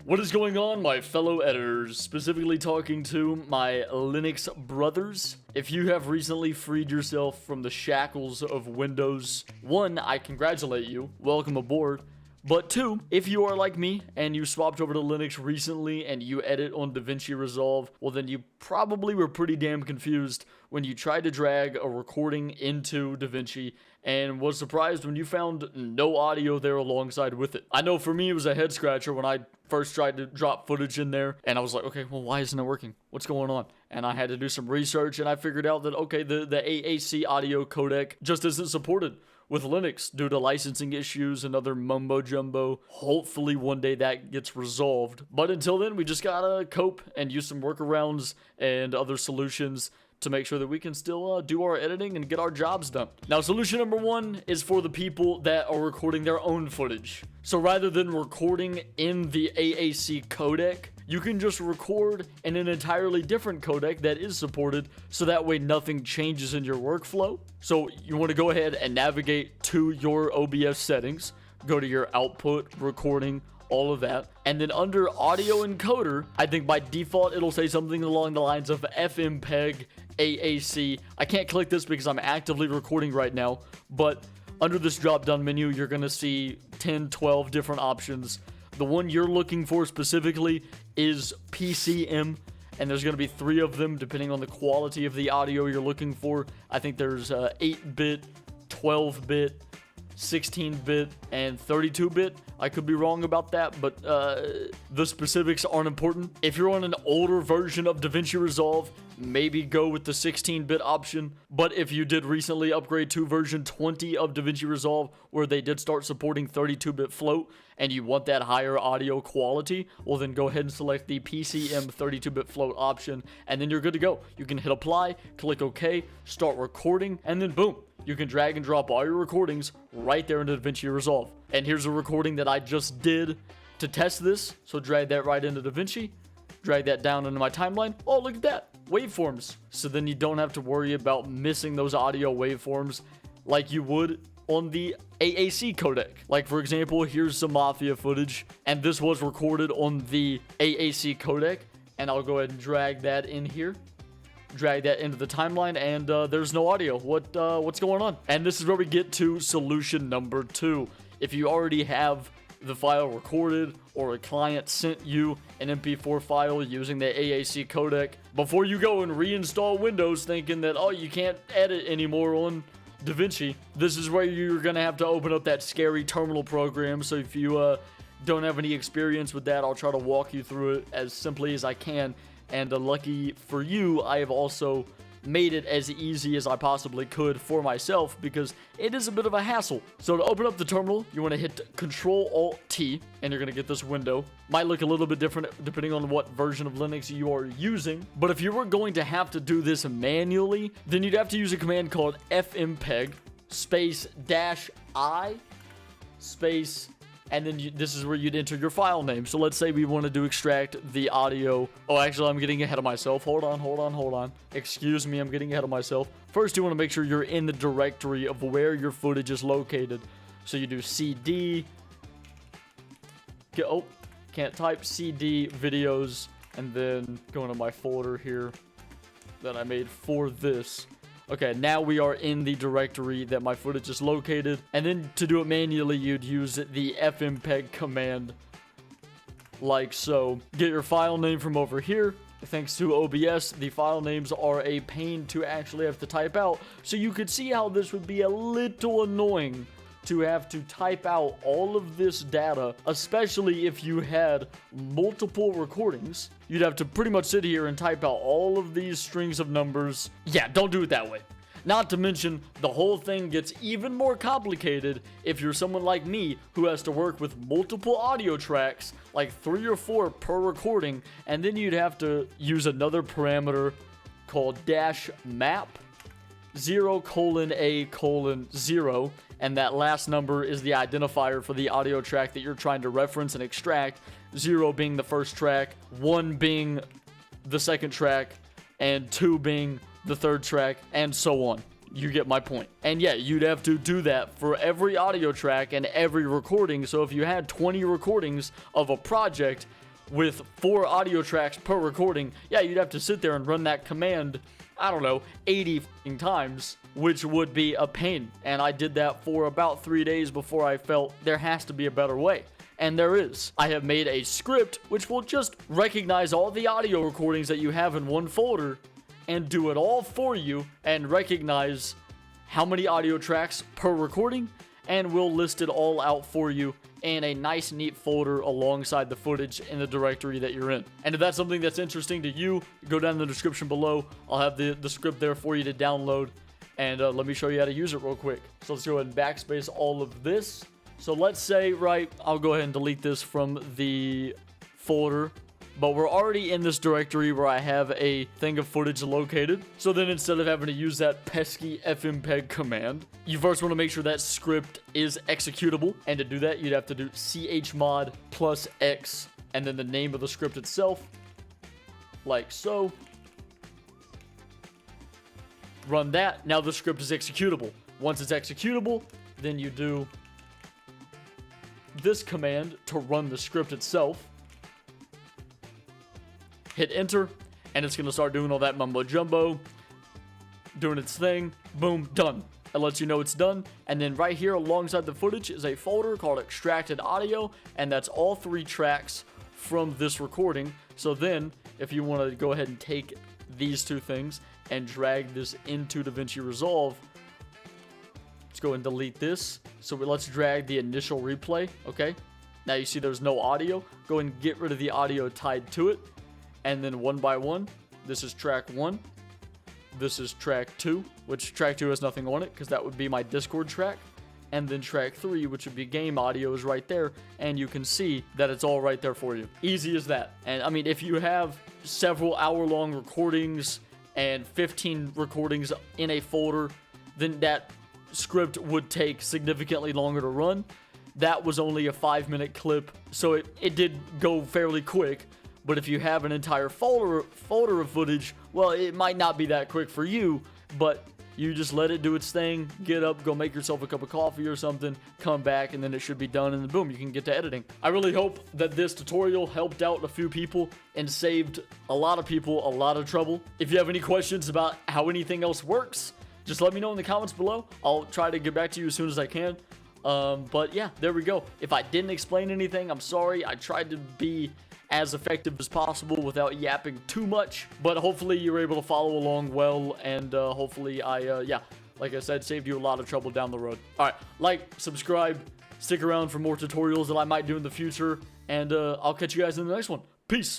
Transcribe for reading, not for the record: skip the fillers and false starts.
What is going on, my fellow editors? Specifically talking to my Linux brothers. If you have recently freed yourself from the shackles of Windows, 1, I congratulate you. Welcome aboard. But 2, if you are like me and you swapped over to Linux recently and you edit on Davinci Resolve, well then you probably were pretty damn confused when you tried to drag a recording into Davinci and was surprised when you found no audio there alongside with it. I know for me it was a head scratcher when I first tried to drop footage in there and I was like, okay, well, why isn't it working? What's going on? And I had to do some research and I figured out that, okay, the AAC audio codec just isn't supported with Linux due to licensing issues and other mumbo jumbo. Hopefully one day that gets resolved. But until then, we just gotta cope and use some workarounds and other solutions to make sure that we can still do our editing and get our jobs done. Now, solution number 1 is for the people that are recording their own footage. So rather than recording in the AAC codec, you can just record in an entirely different codec that is supported, so that way nothing changes in your workflow. So you want to go ahead and navigate to your OBS settings, go to your output, recording, all of that, and then under audio encoder, I think by default it'll say something along the lines of FMPEG AAC. I can't click this because I'm actively recording right now, but under this drop down menu you're gonna see 10, 12 different options. The one you're looking for specifically is PCM, and there's going to be 3 of them depending on the quality of the audio you're looking for. I think there's 8-bit, 12-bit, 16-bit, and 32-bit. I could be wrong about that, but the specifics aren't important. If you're on an older version of Davinci Resolve, maybe go with the 16-bit option. But if you did recently upgrade to version 20 of Davinci Resolve, where they did start supporting 32-bit float, and you want that higher audio quality, well then go ahead and select the PCM 32-bit float option, and then you're good to go. You can hit apply, click OK, start recording, and then boom, you can drag and drop all your recordings right there into Davinci Resolve. And here's a recording that I just did to test this. So drag that right into Davinci, drag that down into my timeline. Oh, look at that, waveforms. So then you don't have to worry about missing those audio waveforms like you would on the AAC codec. Like for example, here's some Mafia footage, and this was recorded on the AAC codec, and I'll go ahead and drag that in here. Drag that into the timeline, and there's no audio. What's going on? And this is where we get to solution number 2. If you already have the file recorded, or a client sent you an MP4 file using the AAC codec, before you go and reinstall Windows thinking that, oh, you can't edit anymore on Davinci, this is where you're gonna have to open up that scary terminal program. So if you don't have any experience with that, I'll try to walk you through it as simply as I can. And lucky for you, I have also made it as easy as I possibly could for myself, because it is a bit of a hassle. So to open up the terminal, you want to hit Control-Alt-T, and you're going to get this window. Might look a little bit different depending on what version of Linux you are using, but if you were going to have to do this manually, then you'd have to use a command called FMPEG space -I space, and then this is where you'd enter your file name. So let's say we wanted to extract the audio. Oh, actually, I'm getting ahead of myself. Hold on. Excuse me, I'm getting ahead of myself. First, you want to make sure you're in the directory of where your footage is located. So you do CD. Can't type CD videos, and then go into my folder here that I made for this. Okay, now we are in the directory that my footage is located. And then to do it manually, you'd use the FMPEG command like so. Get your file name from over here. Thanks to OBS, the file names are a pain to actually have to type out. So you could see how this would be a little annoying to have to type out all of this data, especially if you had multiple recordings. You'd have to pretty much sit here and type out all of these strings of numbers. Yeah, don't do it that way. Not to mention, the whole thing gets even more complicated if you're someone like me who has to work with multiple audio tracks, like 3 or 4 per recording, and then you'd have to use another parameter called -map 0:A:0, and that last number is the identifier for the audio track that you're trying to reference and extract, 0 being the first track, 1 being the second track, and 2 being the third track, and so on. You get my point. And yeah, you'd have to do that for every audio track and every recording. So if you had 20 recordings of a project, with 4 audio tracks per recording, yeah, you'd have to sit there and run that command, I don't know, 80 times, which would be a pain. And I did that for about 3 days before I felt there has to be a better way. And there is. I have made a script which will just recognize all the audio recordings that you have in one folder and do it all for you and recognize how many audio tracks per recording, and we'll list it all out for you in a nice neat folder alongside the footage in the directory that you're in. And if that's something that's interesting to you, go down in the description below. I'll have the script there for you to download, and let me show you how to use it real quick. So let's go ahead and backspace all of this. So let's say, right, I'll go ahead and delete this from the folder, but we're already in this directory where I have a thing of footage located. So then instead of having to use that pesky fmpeg command, you first want to make sure that script is executable. And to do that, you'd have to do chmod plus X and then the name of the script itself, like so. Run that. Now the script is executable. Once it's executable, then you do this command to run the script itself. Hit enter, and it's going to start doing all that mumbo jumbo, doing its thing. Boom, done. It lets you know it's done. And then right here alongside the footage is a folder called extracted audio, and that's all 3 tracks from this recording. So then if you want to go ahead and take these 2 things and drag this into Davinci Resolve, let's go and delete this. So let's drag the initial replay. Okay, now you see there's no audio. Go and get rid of the audio tied to it. And then one by one, this is track 1. This is track 2, which track 2 has nothing on it because that would be my Discord track. And then track 3, which would be game audio, is right there. And you can see that it's all right there for you. Easy as that. And I mean, if you have several hour-long recordings and 15 recordings in a folder, then that script would take significantly longer to run. That was only a 5-minute clip, so it did go fairly quick. But if you have an entire folder of footage, well, it might not be that quick for you, but you just let it do its thing, get up, go make yourself a cup of coffee or something, come back, and then it should be done, and then boom, you can get to editing. I really hope that this tutorial helped out a few people and saved a lot of people a lot of trouble. If you have any questions about how anything else works, just let me know in the comments below. I'll try to get back to you as soon as I can. But yeah, there we go. If I didn't explain anything, I'm sorry. I tried to be as effective as possible without yapping too much, but hopefully you were able to follow along well, and hopefully yeah, like I said, saved you a lot of trouble down the road. All right, like, subscribe, stick around for more tutorials that I might do in the future, and I'll catch you guys in the next one. Peace.